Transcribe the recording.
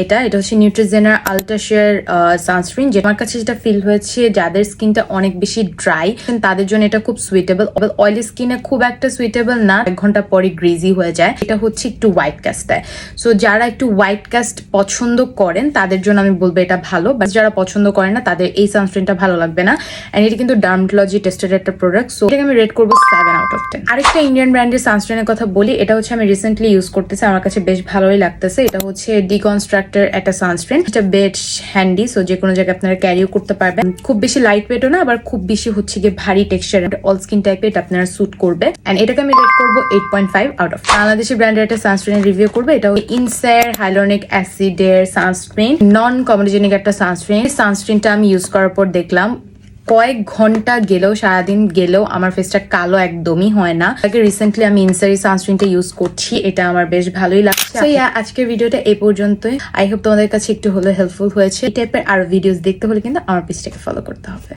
এটা হচ্ছে নিউট্রিজেনার ultra share sunscreen, যে আমার কাছে যেটা ফিল হয়েছে যাদের স্কিনটা অনেক বেশি ড্রাই তাদের জন্য এটা খুব সুইটেবল। অয়েলি স্কিনে খুব একটা সুইটেবল না, 1 ঘন্টা পরে গ্রিজি হয়ে যায়। এটা হচ্ছে একটু হোয়াইট কাস্ট দেয়, সো যারা একটু হোয়াইট কাস্ট পছন্দ করেন তাদের জন্য আমি বলবো এটা ভালো, বাট যারা পছন্দ করেন না তাদের এই সানস্ক্রিনটা ভালো লাগবে না। এন্ড এটা কিন্তু ডার্মাটোলজি টেস্টেড একটা প্রোডাক্ট, সো এটাকে আমি রেট করবো 7/10। আরেকটা ইন্ডিয়ান ব্র্যান্ডের সানস্ক্রিনের কথা বলি, এটা হচ্ছে আমি রিসেন্টলি ইউজ করতেছি, আমার কাছে বেশ ভালোই লাগতেছে। এটা হচ্ছে ডিকনস্ট্রাক্টর একটা সানস্ক্রিন, এটা বেশ হ্যান্ডি, সো যে কোনো জায়গায় আপনারা ক্যারিও করতে পারবেন। খুব বেশি লাইট ওয়েটও না, আবার খুব বেশি হচ্ছে গিয়ে ভারী টেক্সচার, অল স্কিন টাইপে এটা আপনারা স্যুট করবে। এন্ড এটাকে আমি রেট করবো 8.5/10। বাংলাদেশি ব্র্যান্ডের একটা সানস্ক্রিনের রিভিউ করবো, এটা ইনসার হাইলোনিক অ্যাসিডের সানস্ক্রিন, নন কমেডোজেনিক একটা সানস্ক্রিন। সানস্ক্রিনটা আমি ইউজ করার পর দেখলাম কয়েক ঘন্টা গেলেও, সারাদিন গেলেও আমার ফেসটা কালো একদমই হয় না। তাকে রিসেন্টলি আমি ইনসারি সানস্ক্রিনটা ইউজ করছি, এটা আমার বেশ ভালোই লাগছে। তো আজকের ভিডিওটা এই পর্যন্তই। আই হোপ তোমাদের কাছে একটু হলেও হেল্পফুল হয়েছে। এই টাইপের আরো ভিডিওস দেখতে হলে কিন্তু আমার পেজটাকে ফলো করতে হবে।